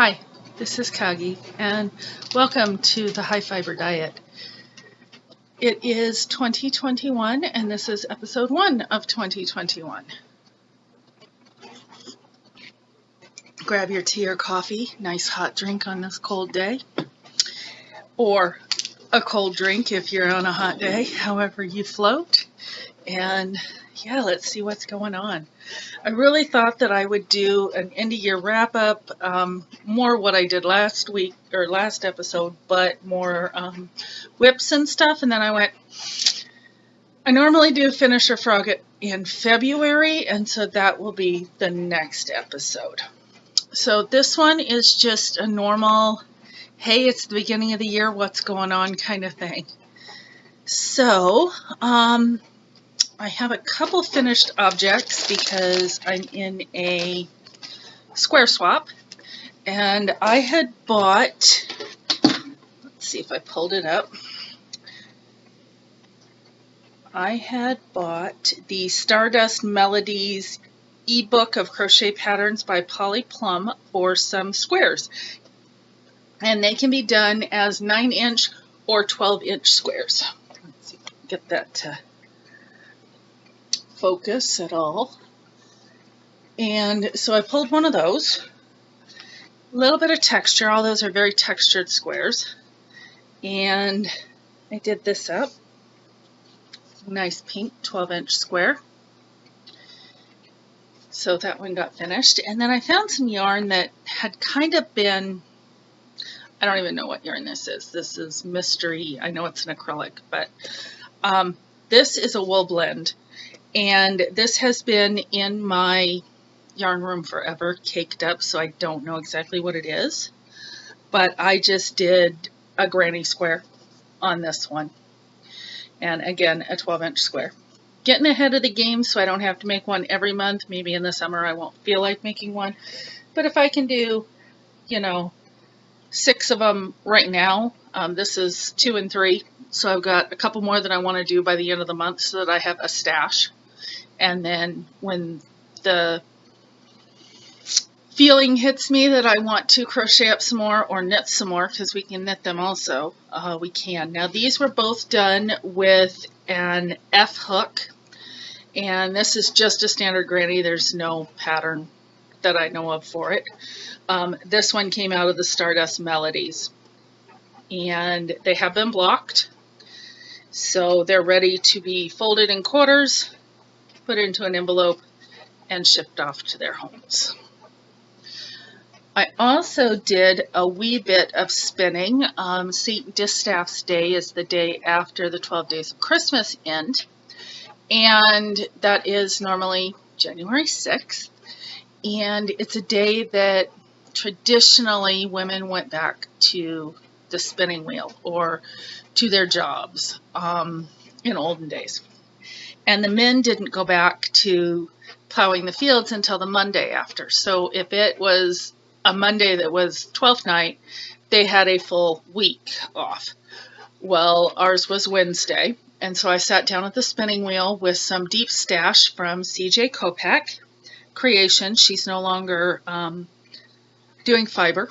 Hi, this is Kagi, and welcome to the High Fiber Diet. It is 2021, and this is episode 1 of 2021. Grab your tea or coffee, nice hot drink on this cold day, or a cold drink if you're on a hot day, however you float. And yeah, let's see what's going on. I really thought that I would do an end of year wrap up, more what I did last week or last episode, but more whips and stuff. And then I went, I normally do Finish a Frog in February, and so that will be the next episode. So this one is just a normal, hey, it's the beginning of the year, what's going on kind of thing. So, I have a couple finished objects because I'm in a square swap, and I had bought, let's see if I pulled it up, I had bought the Stardust Melodies ebook of crochet patterns by Polly Plum for some squares, and they can be done as 9-inch or 12-inch squares. Let's see if I can get that to focus at all. And so I pulled one of those. A little bit of texture, all those are very textured squares. And I did this up. Nice pink 12-inch square. So that one got finished. And then I found some yarn that had kind of been, I don't even know what yarn this is. This is mystery. I know it's an acrylic, but this is a wool blend. And this has been in my yarn room forever, caked up, so I don't know exactly what it is. But I just did a granny square on this one. And again, a 12-inch square. Getting ahead of the game so I don't have to make one every month. Maybe in the summer I won't feel like making one. But if I can do, 6 of them right now, this is 2 and 3. So I've got a couple more that I want to do by the end of the month so that I have a stash. And then when the feeling hits me that I want to crochet up some more or knit some more, because we can knit them also, we can. Now these were both done with an F hook, and this is just a standard granny. There's no pattern that I know of for it. This one came out of the Stardust Melodies, and they have been blocked, so they're ready to be folded in quarters, put into an envelope, and shipped off to their homes. I also did a wee bit of spinning. St. Distaff's Day is the day after the 12 days of Christmas end, and that is normally January 6th, and it's a day that traditionally women went back to the spinning wheel or to their jobs in olden days. And the men didn't go back to plowing the fields until the Monday after. So if it was a Monday that was 12th night, they had a full week off. Well, ours was Wednesday, and so I sat down at the spinning wheel with some deep stash from CJ Kopak Creation. She's no longer doing fiber,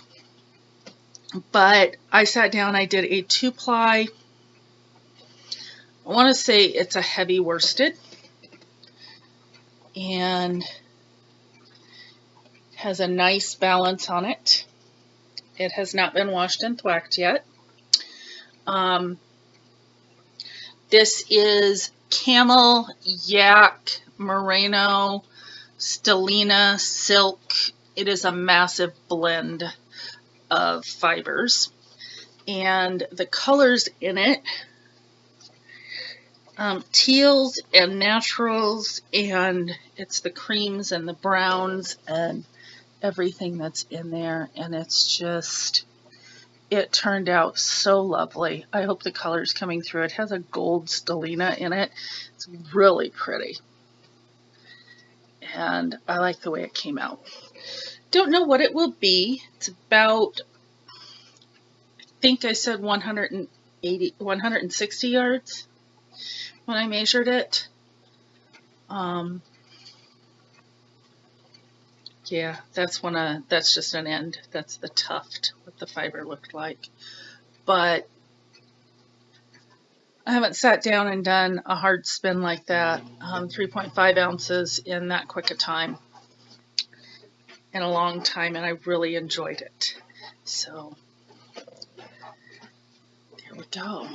but I sat down, I did a 2-ply, I want to say it's a heavy worsted, and has a nice balance on it. It has not been washed and thwacked yet. This is camel, yak, merino, stellina, silk. It is a massive blend of fibers, and the colors in it, teals and naturals, and it's the creams and the browns and everything that's in there, and it's just, it turned out so lovely. I hope the color's coming through. It has a gold stellina in it. It's really pretty, and I like the way it came out. Don't know what it will be. It's about, I think I said 160 yards when I measured it. Yeah, that's just an end. That's the tuft, what the fiber looked like. But I haven't sat down and done a hard spin like that, 3.5 ounces in that quick a time in a long time, and I really enjoyed it. So there we go.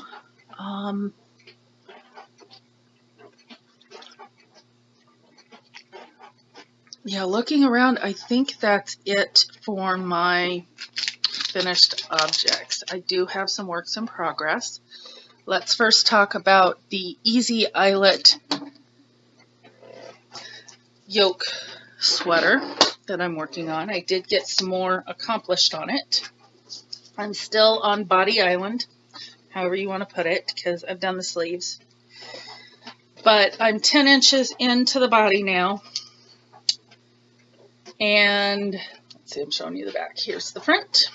Yeah, looking around, I think that's it for my finished objects. I do have some works in progress. Let's first talk about the Easy Eyelet yoke sweater that I'm working on. I did get some more accomplished on it. I'm still on Body Island, however you want to put it, because I've done the sleeves. But I'm 10 inches into the body now. And let's see, I'm showing you the back. Here's the front.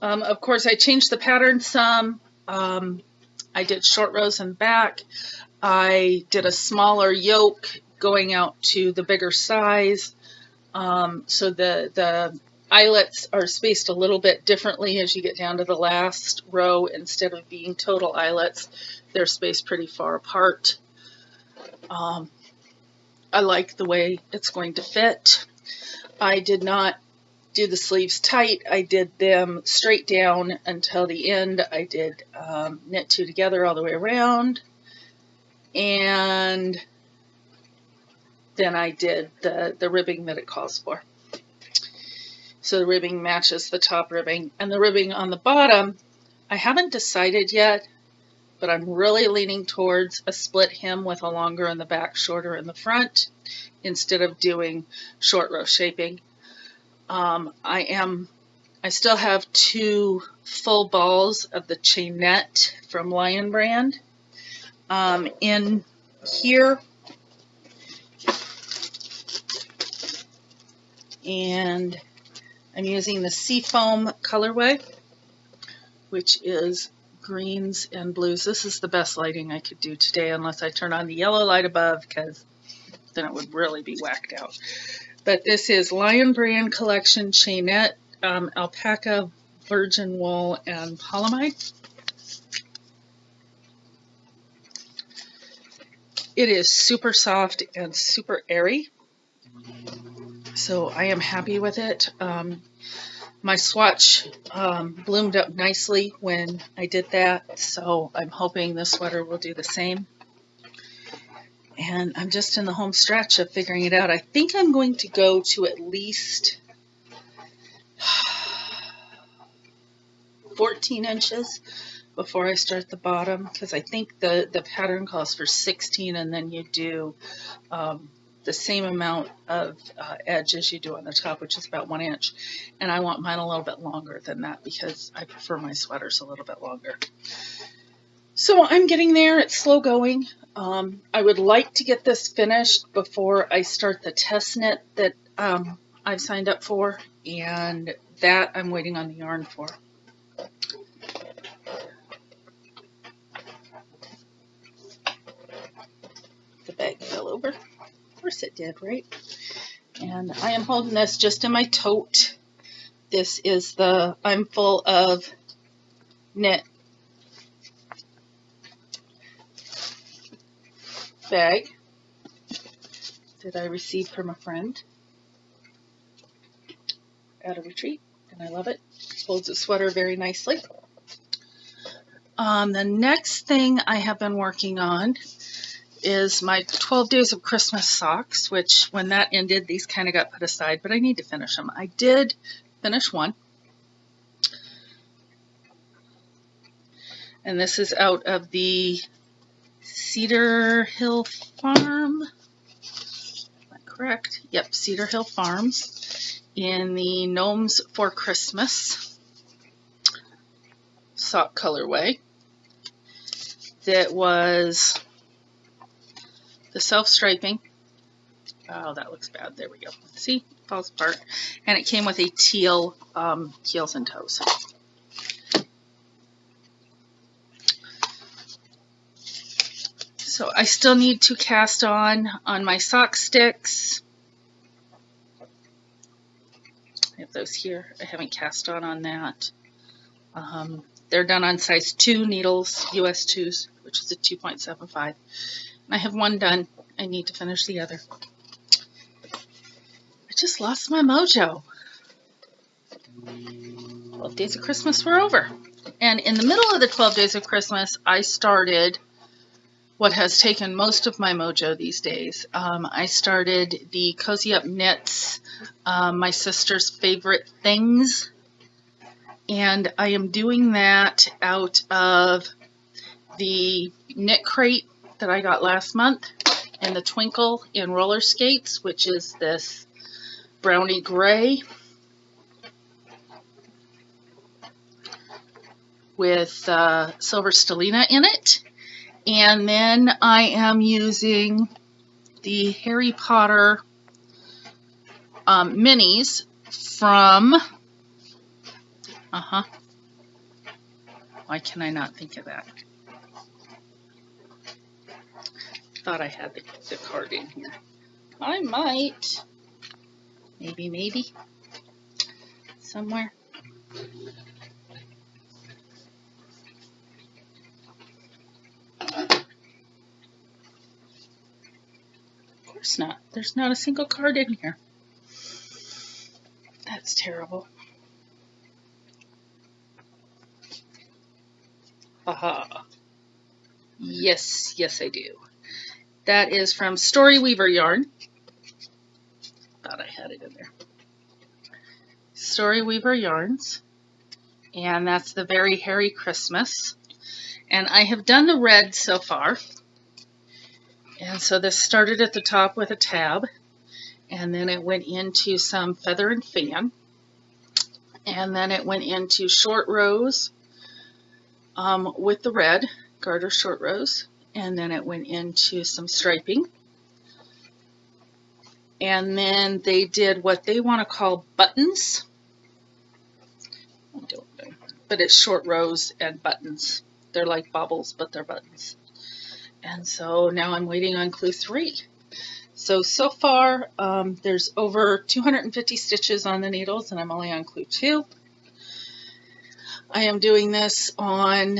Of course, I changed the pattern some. I did short rows in back. I did a smaller yoke going out to the bigger size. So the eyelets are spaced a little bit differently as you get down to the last row. Instead of being total eyelets, they're spaced pretty far apart. I like the way it's going to fit. I did not do the sleeves tight. I did them straight down until the end. I did knit two together all the way around, and then I did the ribbing that it calls for. So the ribbing matches the top ribbing, and the ribbing on the bottom, I haven't decided yet, but I'm really leaning towards a split hem with a longer in the back, shorter in the front, instead of doing short row shaping. I still have 2 full balls of the chainette from Lion Brand in here, and I'm using the Seafoam colorway, which is greens and blues. This is the best lighting I could do today, unless I turn on the yellow light above, because then it would really be whacked out. But this is Lion Brand Collection Chainette, alpaca, virgin wool, and polyamide. It is super soft and super airy, so I am happy with it. My swatch bloomed up nicely when I did that, so I'm hoping this sweater will do the same. And I'm just in the home stretch of figuring it out. I think I'm going to go to at least 14 inches before I start the bottom, because I think the pattern calls for 16, and then you do the same amount of edge as you do on the top, which is about 1 inch. And I want mine a little bit longer than that, because I prefer my sweaters a little bit longer. So I'm getting there. It's slow going. I would like to get this finished before I start the test knit that I've signed up for, and that I'm waiting on the yarn for. The bag fell over. Of course it did, right? And I am holding this just in my tote. This is I'm full of knit bag that I received from a friend at a retreat, and I love it. Holds the sweater very nicely. The next thing I have been working on is my 12 Days of Christmas socks, which when that ended, these kind of got put aside, but I need to finish them. I did finish one. And this is out of the Cedar Hill Farm. Is that correct? Yep, Cedar Hill Farms in the Gnomes for Christmas sock colorway. That was the self-striping. Oh, that looks bad. There we go. See? Falls apart. And it came with a teal heels and toes. So I still need to cast on my sock sticks. of those here. I haven't cast on that. They're done on size 2 needles, US 2s, which is a 2.75. And I have one done. I need to finish the other. I just lost my mojo. 12 days of Christmas were over. And in the middle of the 12 days of Christmas, I started what has taken most of my mojo these days. I started the Cozy Up Knits, my sister's favorite things. And I am doing that out of the knit crate that I got last month and the Twinkle in roller skates, which is this brownie gray with silver stellina in it. And then I am using the Harry Potter minis from, why can I not think of that? Thought I had the card in here. I might, maybe, somewhere. Of course not. There's not a single card in here. That's terrible. Aha. Yes, I do. That is from Story Weaver Yarn. Thought I had it in there. Story Weaver Yarns. And that's the Very Hairy Christmas. And I have done the red so far. And so this started at the top with a tab. And then it went into some feather and fan. And then it went into short rows with the red, garter short rows. And then it went into some striping. And then they did what they want to call buttons. I don't know, but it's short rows and buttons. They're like baubles, but they're buttons. And so now I'm waiting on clue 3. So far, there's over 250 stitches on the needles, and I'm only on clue 2. I am doing this on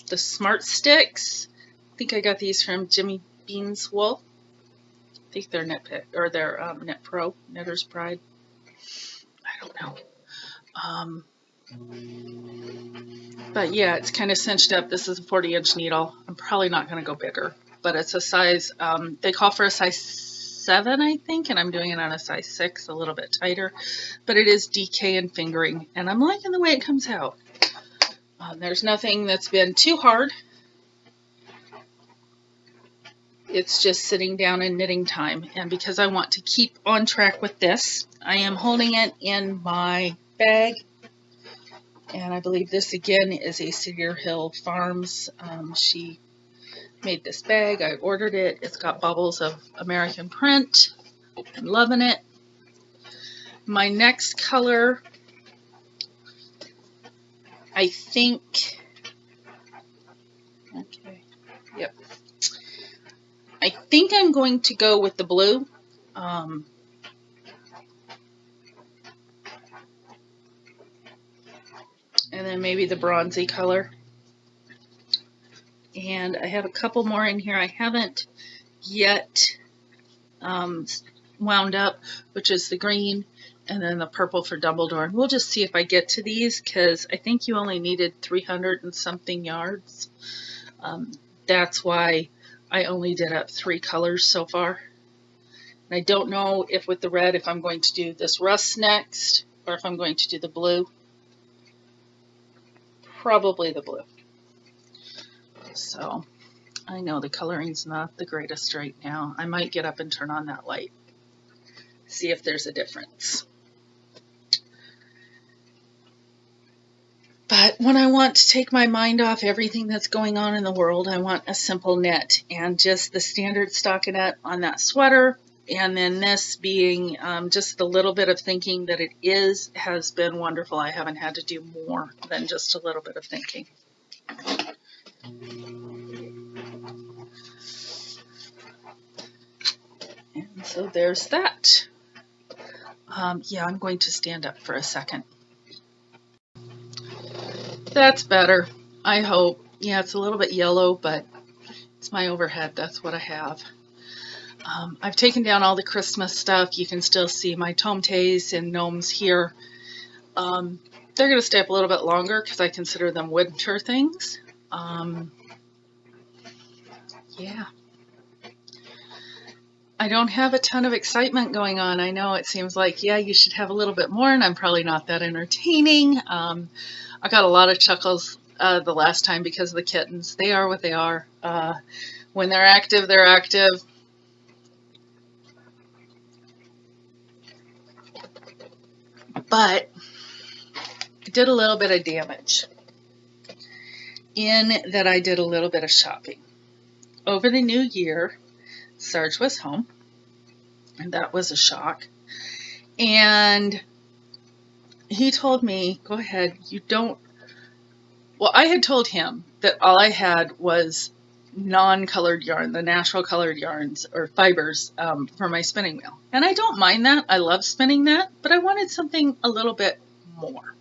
the Smart Sticks. I think I got these from Jimmy Bean's Wool. I think they're Knit Pick, or they're Knit Pro, Knitter's Pride. I don't know. But yeah, it's kind of cinched up. This is a 40-inch needle. I'm probably not going to go bigger, but it's a size, they call for a size 7, I think, and I'm doing it on a size 6, a little bit tighter. But it is DK and fingering, and I'm liking the way it comes out. There's nothing that's been too hard. It's just sitting down and knitting time. And because I want to keep on track with this, I am holding it in my bag. And I believe this again is a Cedar Hill Farms. She made this bag. I ordered it. It's got bubbles of American print. I'm loving it. My next color, I think, okay, yep. I think I'm going to go with the blue. And then maybe the bronzy color. And I have a couple more in here I haven't yet wound up, which is the green and then the purple for Dumbledore. And we'll just see if I get to these, because I think you only needed 300 and something yards. That's why I only did up 3 colors so far. And I don't know if with the red, if I'm going to do this rust next, or if I'm going to do the blue. Probably the blue. So I know the coloring's not the greatest right now. I might get up and turn on that light, see if there's a difference. But when I want to take my mind off everything that's going on in the world, I want a simple knit, and just the standard stockinette on that sweater. And then this being just the little bit of thinking that it is has been wonderful. I haven't had to do more than just a little bit of thinking. And so there's that. Yeah, I'm going to stand up for a second. That's better, I hope. Yeah, it's a little bit yellow, but it's my overhead. That's what I have. I've taken down all the Christmas stuff. You can still see my tomtes and gnomes here. They're going to stay up a little bit longer because I consider them winter things. Yeah. I don't have a ton of excitement going on. I know it seems like, yeah, you should have a little bit more, and I'm probably not that entertaining. I got a lot of chuckles the last time because of the kittens. They are what they are. When they're active, they're active. But I did a little bit of damage in that I did a little bit of shopping. Over the new year, Sarge was home, and that was a shock. And he told me, go ahead, you don't. Well, I had told him that all I had was non-colored yarn, the natural colored yarns or fibers for my spinning wheel. And I don't mind that. I love spinning that, but I wanted something a little bit more.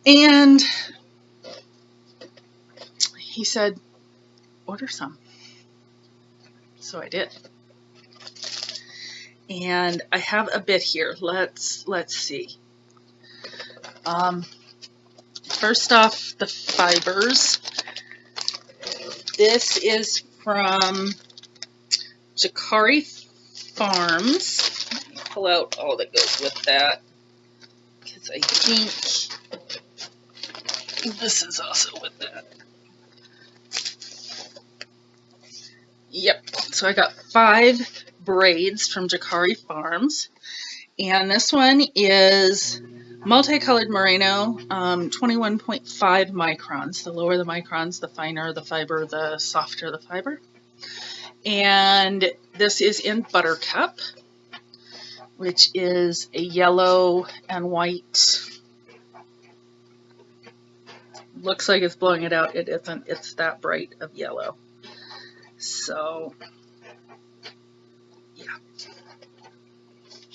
And he said, order some. So I did. And I have a bit here. Let's see. First off, the fibers. This is from Jacari Farms. Let me pull out all that goes with that, because I think this is also with that. Yep, so I got 5 braids from Jacari Farms, and this one is multicolored merino, 21.5 microns. The lower the microns, the finer the fiber, the softer the fiber. And this is in Buttercup, which is a yellow and white. Looks like it's blowing it out. It isn't. It's that bright of yellow. So, yeah.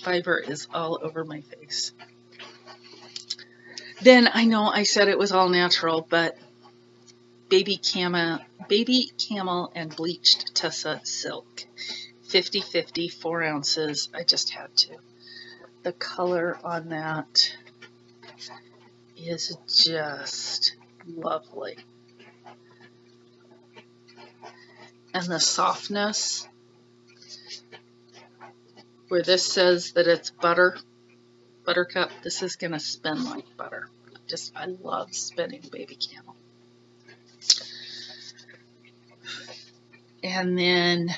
Fiber is all over my face. Then I know I said it was all natural, but baby camel and bleached Tessa silk, 50-50, 4 ounces. I just had to. The color on that is just lovely. And the softness, where this says that it's buttercup, this is going to spin like butter. I love spinning baby camel. And then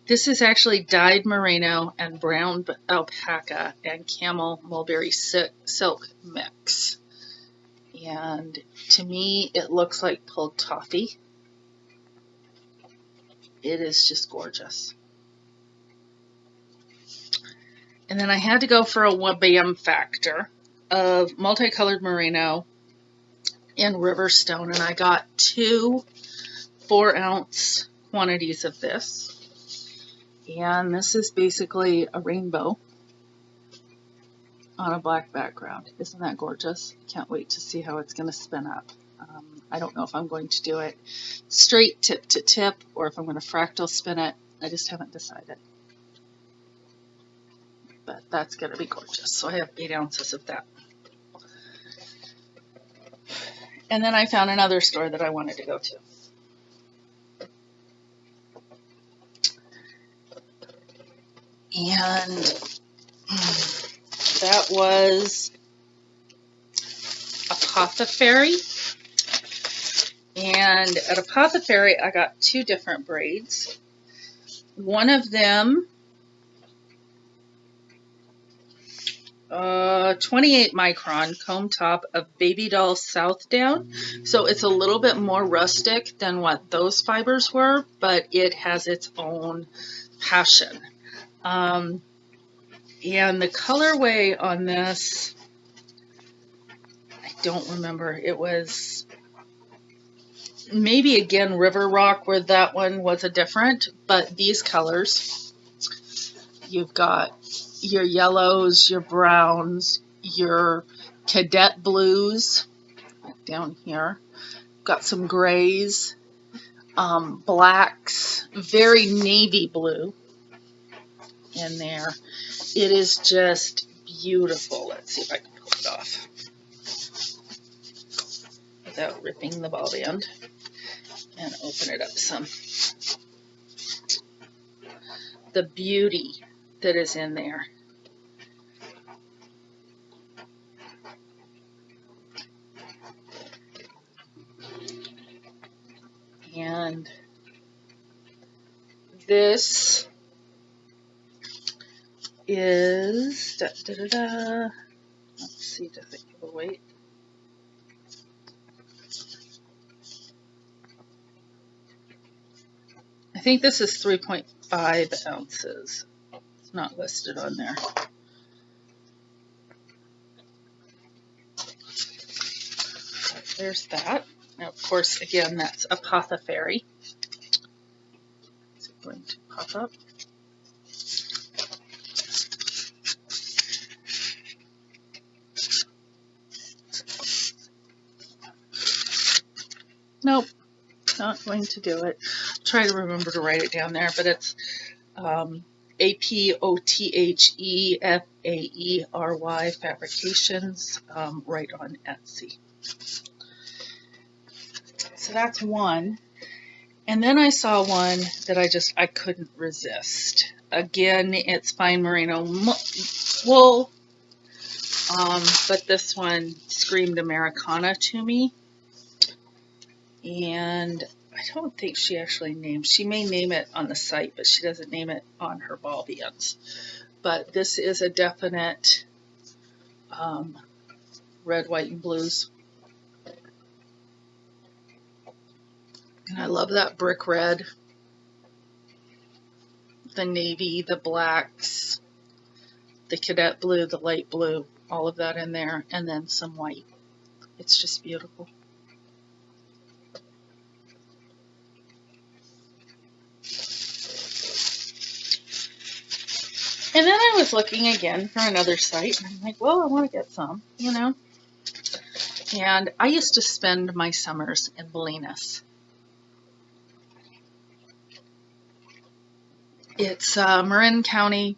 this is actually dyed merino and brown alpaca and camel mulberry silk mix. And to me, it looks like pulled toffee. It is just gorgeous. And then I had to go for a wabam factor of multicolored merino and Riverstone, and I got 2 4-ounce quantities of this. And this is basically a rainbow on a black background. Isn't that gorgeous? Can't wait to see how it's going to spin up. I don't know if I'm going to do it straight tip to tip or if I'm going to fractal spin it. I just haven't decided. But that's going to be gorgeous. So I have 8 ounces of that. And then I found another store that I wanted to go to. And that was Apothecary. And at Apothecary, I got 2 different braids. One of them, 28 micron comb top of baby doll south down. So it's a little bit more rustic than what those fibers were, but it has its own passion. And the colorway on this, I don't remember. It was maybe again River Rock, where that one was a different, but these colors, You've got your yellows, your browns, your cadet blues down here. Got some grays, blacks, very navy blue in there. It is just beautiful. Let's see if I can pull it off without ripping the ball band and open it up some. The beauty that is in there. And this is, let's see, does it give a weight? I think this is 3.5 ounces. It's not listed on there. There's that. Now, of course, again, that's Apothecary. Is it going to pop up? Nope, not going to do it. Try to remember to write it down there, but it's Apothefaery Fabrications, right on Etsy. So that's one. And then I saw one that I couldn't resist. Again, it's fine merino wool, but this one screamed Americana to me. And I don't think she actually named, she may name it on the site, but she doesn't name it on her ball bands. But this is a definite red, white, and blues. And I love that brick red, the navy, the blacks, the cadet blue, the light blue, all of that in there, and then some white. It's just beautiful. And then I was looking again for another site, and I'm like, well, I want to get some, you know. And I used to spend my summers in Bolinas. It's Marin County,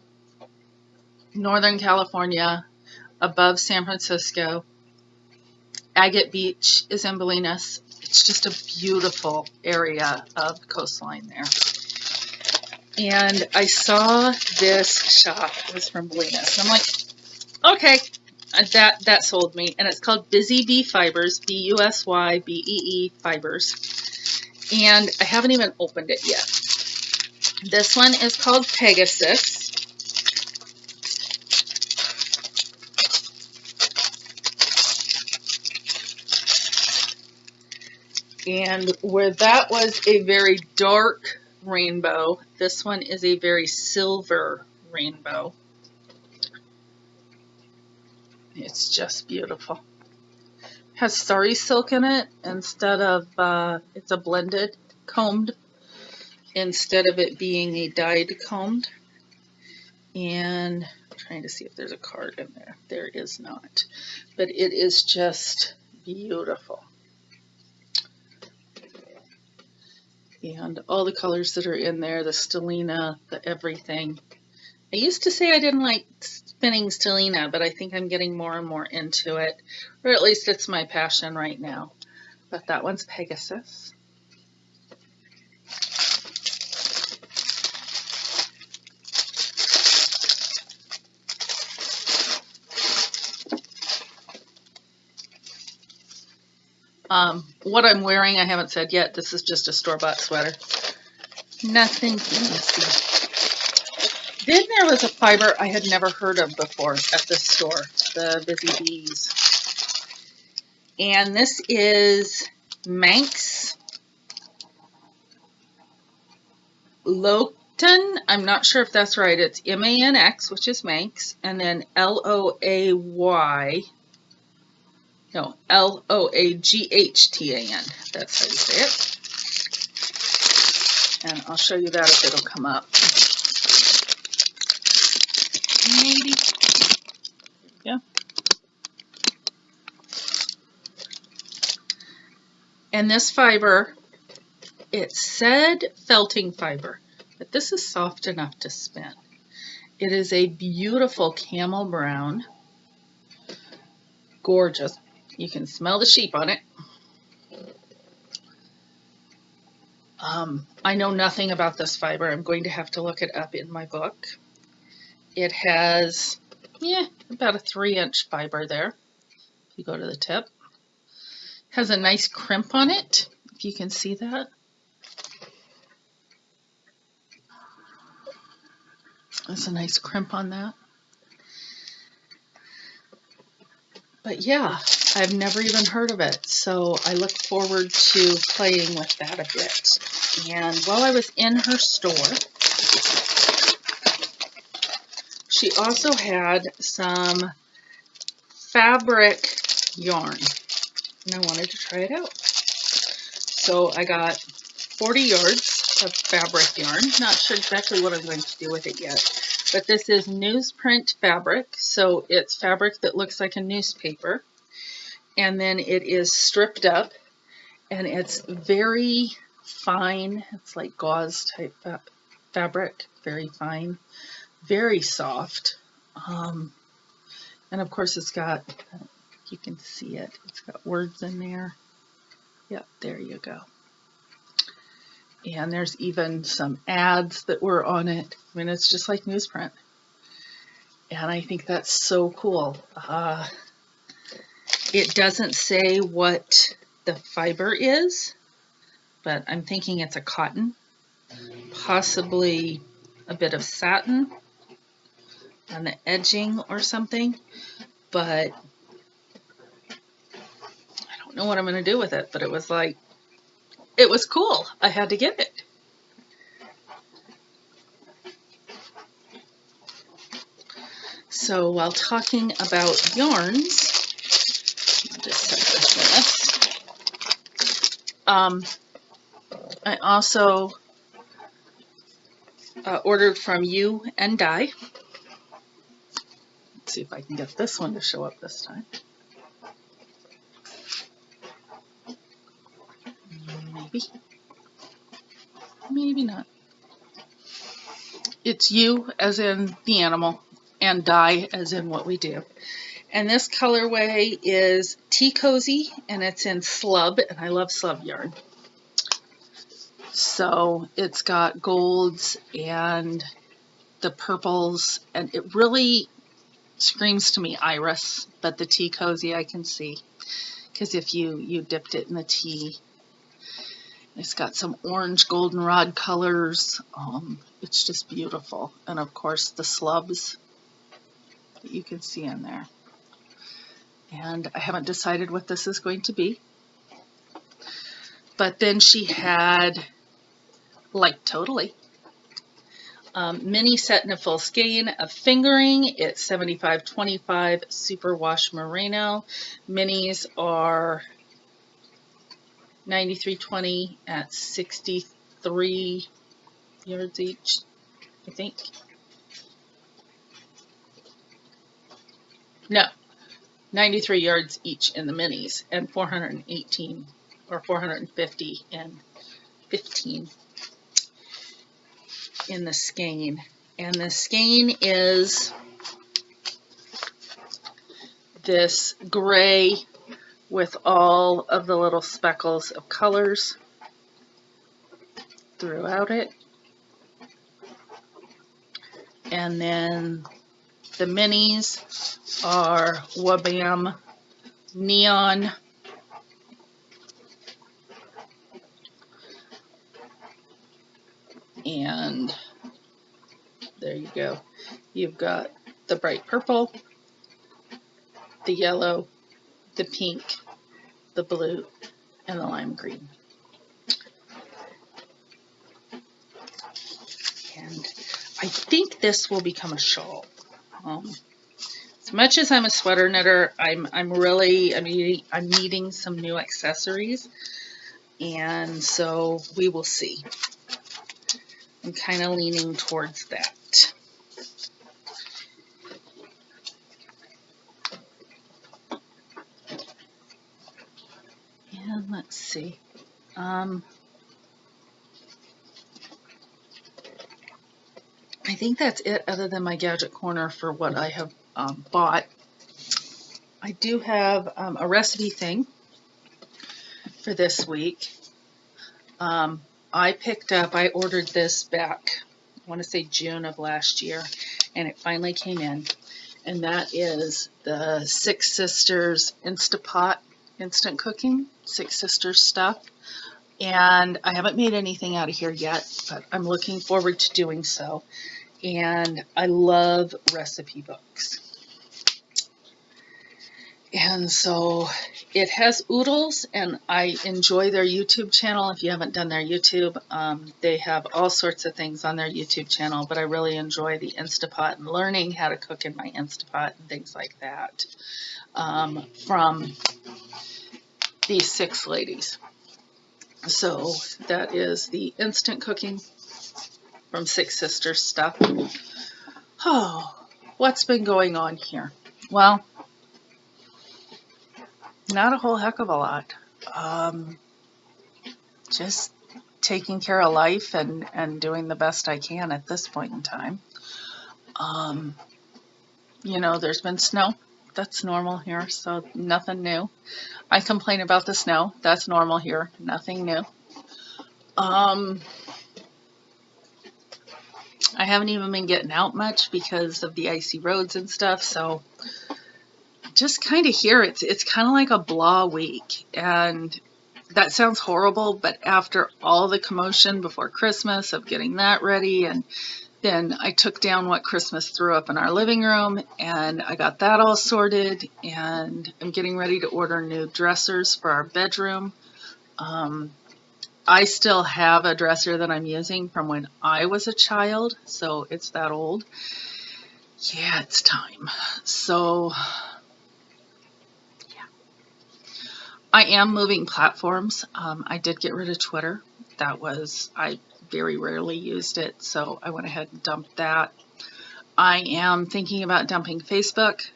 Northern California, above San Francisco. Agate Beach is in Bolinas. It's just a beautiful area of coastline there. And I saw this shop. It was from Bolinas. I'm like, okay, that sold me. And it's called Busy Bee Fibers, BUSYBEE Fibers. And I haven't even opened it yet. This one is called Pegasus. And where that was a very dark rainbow, this one is a very silver rainbow. It's just beautiful. It has sari silk in it instead of, it's a blended combed instead of it being a dyed combed. And I'm trying to see if there's a card in there. There is not. But it is just beautiful. And all the colors that are in there, the stellina, the everything. I used to say I didn't like spinning stellina, but I think I'm getting more and more into it. Or at least it's my passion right now. But that one's Pegasus. What I'm wearing, I haven't said yet. This is just a store-bought sweater. Nothing fancy. Then there was a fiber I had never heard of before at this store, the Busy Bees. And this is Manx Lotan. I'm not sure if that's right. It's MANX, which is Manx, and then LOAY. No, LOAGHTAN. That's how you say it. And I'll show you that if it'll come up. maybe. Yeah. And this fiber, it said felting fiber, but this is soft enough to spin. It is a beautiful camel brown. Gorgeous. You can smell the sheep on it. I know nothing about this fiber. I'm going to have to look it up in my book. It has, about a 3-inch fiber there. If you go to the tip. It has a nice crimp on it, if you can see that. There's a nice crimp on that. But yeah, I've never even heard of it, so I look forward to playing with that a bit. And while I was in her store, she also had some fabric yarn, and I wanted to try it out. So I got 40 yards of fabric yarn. Not sure exactly what I'm going to do with it yet. But this is newsprint fabric, so it's fabric that looks like a newspaper. And then it is stripped up, and it's very fine. It's like gauze type fabric, very fine, very soft. And of course it's got, you can see it, it's got words in there. Yep, there you go. And there's even some ads that were on it. I mean, it's just like newsprint. And I think that's so cool. It doesn't say what the fiber is, but I'm thinking it's a cotton, possibly a bit of satin on the edging or something, but I don't know what I'm going to do with it, but it was like, it was cool. I had to get it. So while talking about yarns, I'll just set this with. I also ordered from You and Dye. Let's see if I can get this one to show up this time. Maybe. Maybe not. It's You as in the animal and Dye as in what we do. And this colorway is Tea Cozy, and it's in slub, and I love slub yarn. So it's got golds and the purples, and it really screams to me iris, but the Tea Cozy I can see, because if you dipped it in the tea, it's got some orange goldenrod colors. It's just beautiful. And of course the slubs that you can see in there. And I haven't decided what this is going to be. But then she had, like totally, mini set in a full skein of fingering. It's 75/25 superwash merino. Minis are 93/20 at 63 yards each, I think. No, 93 yards each in the minis, and 418 or 450 and 15 in the skein. And the skein is this gray with all of the little speckles of colors throughout it. And then the minis are Wabam Neon. And there you go. You've got the bright purple, the yellow, the pink, the blue, and the lime green. And I think this will become a shawl. As much as I'm a sweater knitter, I'm needing some new accessories, and so we will see. I'm kind of leaning towards that. let's see. I think that's it other than my gadget corner for what I have bought. I do have a recipe thing for this week. I ordered this back, I want to say June of last year, and it finally came in. And that is the Six Sisters Instapot instant cooking, Six Sisters stuff. And I haven't made anything out of here yet, but I'm looking forward to doing so. And I love recipe books. And so it has oodles, and I enjoy their YouTube channel. If you haven't done their YouTube, they have all sorts of things on their YouTube channel, but I really enjoy the Instapot and learning how to cook in my Instapot and things like that from these 6 ladies. So that is the instant cooking from Six Sisters stuff. Oh, what's been going on here? Well, not a whole heck of a lot. Just taking care of life and doing the best I can at this point in time. You know, there's been snow. That's normal here, so nothing new. I complain about the snow. That's normal here. Nothing new. I haven't even been getting out much because of the icy roads and stuff, so just kind of here, it's kind of like a blah week, and that sounds horrible, but after all the commotion before Christmas of getting that ready, and then I took down what Christmas threw up in our living room, and I got that all sorted, and I'm getting ready to order new dressers for our bedroom. I still have a dresser that I'm using from when I was a child, so it's that old. Yeah, it's time. So I am moving platforms. I did get rid of Twitter. I very rarely used it, so I went ahead and dumped that. I am thinking about dumping Facebook.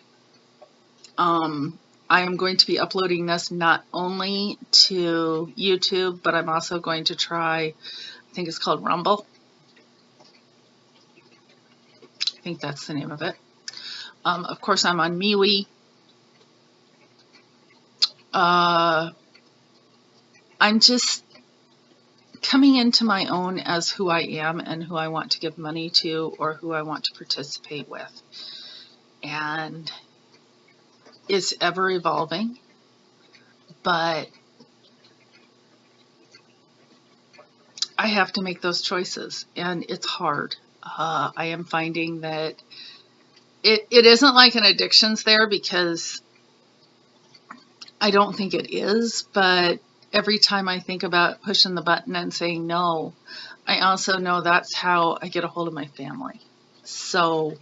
I am going to be uploading this not only to YouTube, but I'm also going to try, I think it's called Rumble. I think that's the name of it. Of course, I'm on MeWe. I'm just coming into my own as who I am and who I want to give money to or who I want to participate with. And it's ever evolving, but I have to make those choices, and it's hard. I am finding that it isn't like an addiction's there, because I don't think it is, but every time I think about pushing the button and saying no, I also know that's how I get a hold of my family. So,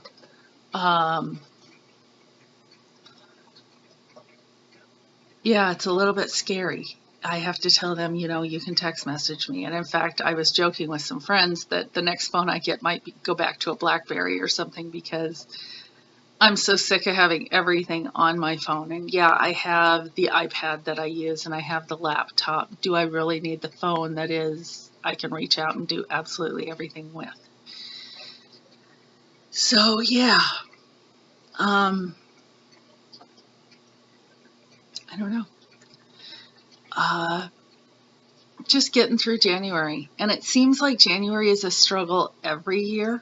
yeah, it's a little bit scary. I have to tell them, you know, you can text message me. And in fact, I was joking with some friends that the next phone I get might go back to a BlackBerry or something, because I'm so sick of having everything on my phone. And yeah, I have the iPad that I use, and I have the laptop. Do I really need the phone that I can reach out and do absolutely everything with? So yeah, I don't know. Just getting through January, and it seems like January is a struggle every year.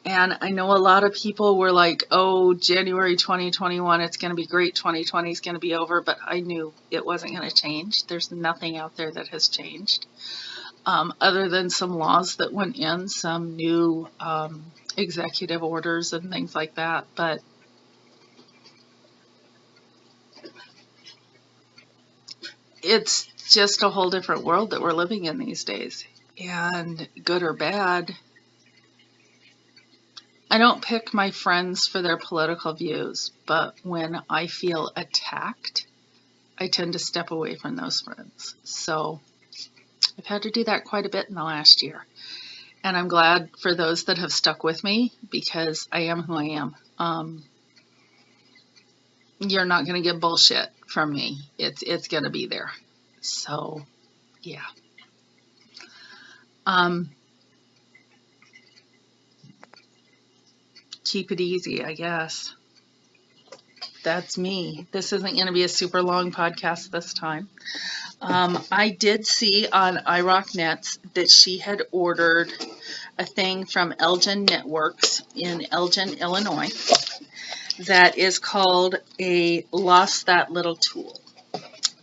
And I know a lot of people were like, oh, January 2021, it's going to be great, 2020 is going to be over, but I knew it wasn't going to change. There's nothing out there that has changed, other than some laws that went in, some new executive orders and things like that. But it's just a whole different world that we're living in these days. And good or bad, I don't pick my friends for their political views, but when I feel attacked, I tend to step away from those friends. So I've had to do that quite a bit in the last year. And I'm glad for those that have stuck with me, because I am who I am. You're not going to get bullshit from me. It's going to be there. So, yeah. Keep it easy, I guess. That's me. This isn't going to be a super long podcast this time. I did see on iRockNets that she had ordered a thing from Elgin Networks in Elgin, Illinois, that is called a Lost That Little Tool.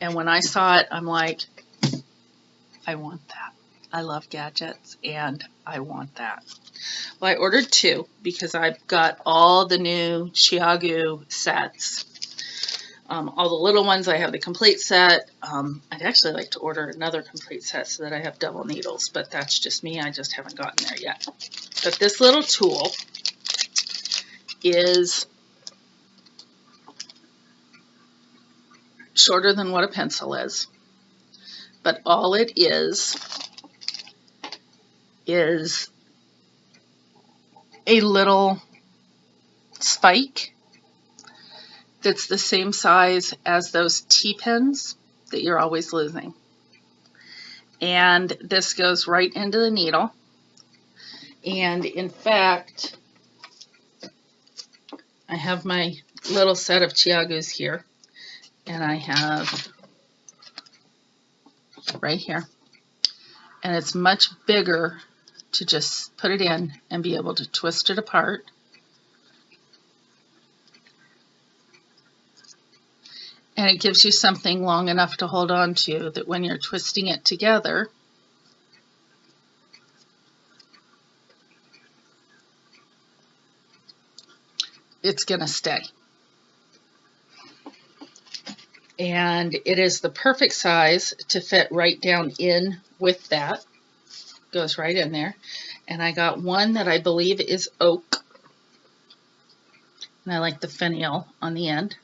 And when I saw it, I'm like, I want that. I love gadgets and I want that. Well, I ordered 2 because I've got all the new Chiagu sets. All the little ones, I have the complete set. I'd actually like to order another complete set so that I have double needles, but that's just me. I just haven't gotten there yet. But this little tool is shorter than what a pencil is, but all it is a little spike that's the same size as those T-pins that you're always losing. And this goes right into the needle. And in fact, I have my little set of Chiagus here. And I have right here. And it's much bigger to just put it in and be able to twist it apart. And it gives you something long enough to hold on to that when you're twisting it together, it's going to stay. And it is the perfect size to fit right down in with that. Goes right in there. And I got one that I believe is oak. And I like the finial on the end.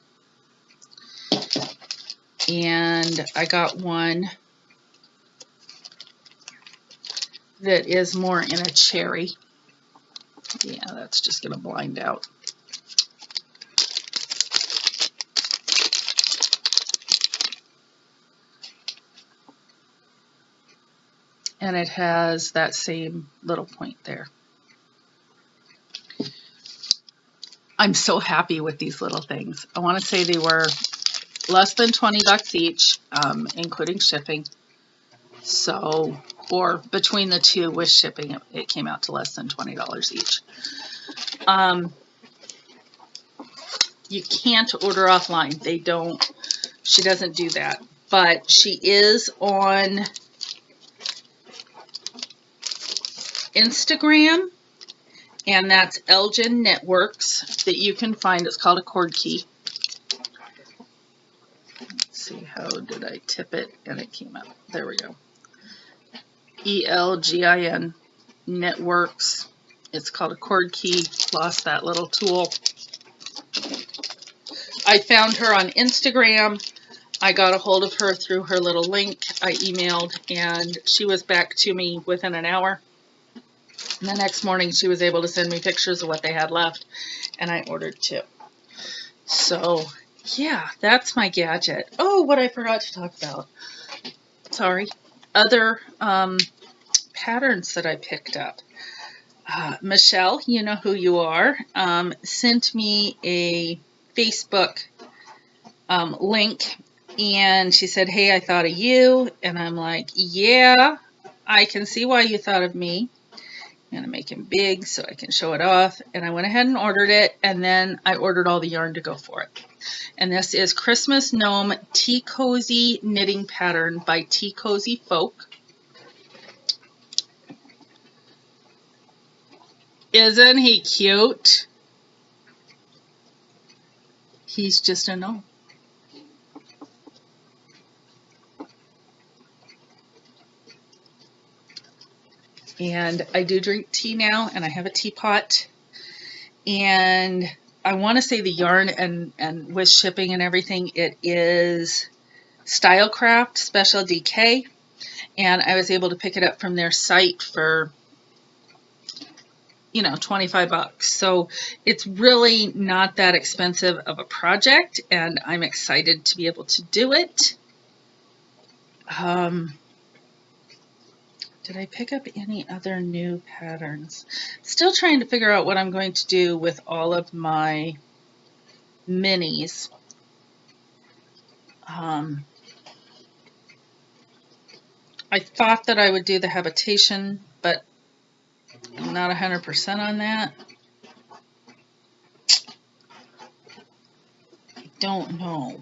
And I got one that is more in a cherry. Yeah, that's just going to blind out. And it has that same little point there. I'm so happy with these little things. I want to say they were less than $20 each, including shipping. So, or between the 2 with shipping, it came out to less than $20 each. You can't order offline. They don't, she doesn't do that. But she is on Instagram, and that's Elgin Networks that you can find. It's called a cord key. Let's see, how did I tip it? And it came out. There we go. ELGIN Networks. It's called a cord key. Lost that little tool. I found her on Instagram. I got a hold of her through her little link. I emailed, and she was back to me within an hour. And the next morning, she was able to send me pictures of what they had left, and I ordered 2. So, yeah, that's my gadget. Oh, what I forgot to talk about. Sorry. Other patterns that I picked up. Michelle, you know who you are, sent me a Facebook link, and she said, hey, I thought of you. And I'm like, yeah, I can see why you thought of me. I'm going to make him big so I can show it off. And I went ahead and ordered it, and then I ordered all the yarn to go for it. And this is Christmas Gnome Tea Cozy Knitting Pattern by Tea Cozy Folk. Isn't he cute? He's just a gnome. And I do drink tea now, and I have a teapot. And I want to say the yarn and with shipping and everything, it is Stylecraft Special DK. And I was able to pick it up from their site for, you know, $25. So it's really not that expensive of a project, and I'm excited to be able to do it. Did I pick up any other new patterns? Still trying to figure out what I'm going to do with all of my minis. I thought that I would do the habitation, but I'm not 100% on that. I don't know.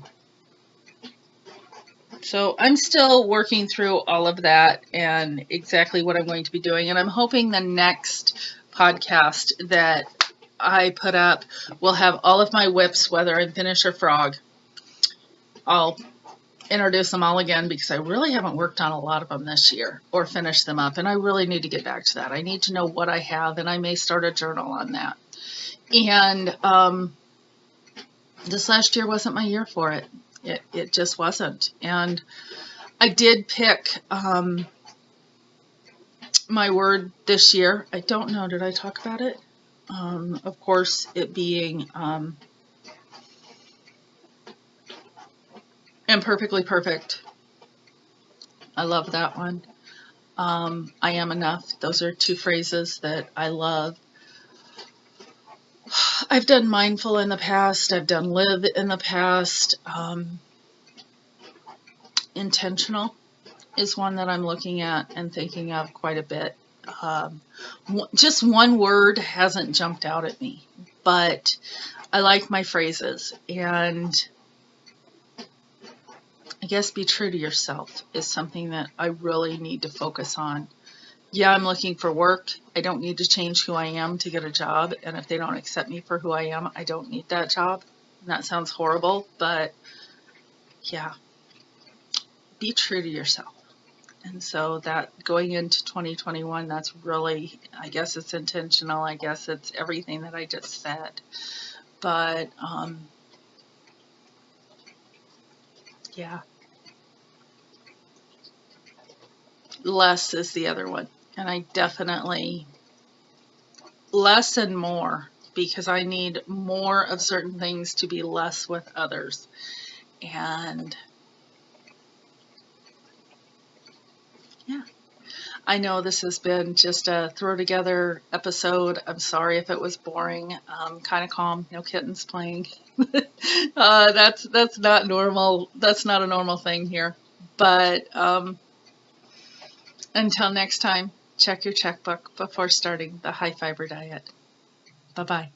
So I'm still working through all of that and exactly what I'm going to be doing. And I'm hoping the next podcast that I put up will have all of my whips, whether I'm finish or frog. I'll introduce them all again because I really haven't worked on a lot of them this year or finished them up. And I really need to get back to that. I need to know what I have, and I may start a journal on that. And this last year wasn't my year for it. It just wasn't. And I did pick my word this year. I don't know, did I talk about it? Of course, it being imperfectly perfect. I love that one. I am enough. Those are two phrases that I love. I've done mindful in the past. I've done live in the past. Intentional is one that I'm looking at and thinking of quite a bit. Just one word hasn't jumped out at me, but I like my phrases, and I guess be true to yourself is something that I really need to focus on. Yeah, I'm looking for work. I don't need to change who I am to get a job, and if they don't accept me for who I am, I don't need that job. And that sounds horrible, but yeah, be true to yourself. And so that going into 2021, that's really, I guess it's intentional. I guess it's everything that I just said. But yeah, less is the other one. And I definitely, less and more, because I need more of certain things to be less with others. And yeah, I know this has been just a throw together episode. I'm sorry if it was boring. Kind of calm, no kittens playing. That's not normal. That's not a normal thing here. But until next time, check your checkbook before starting the high fiber diet. Bye bye.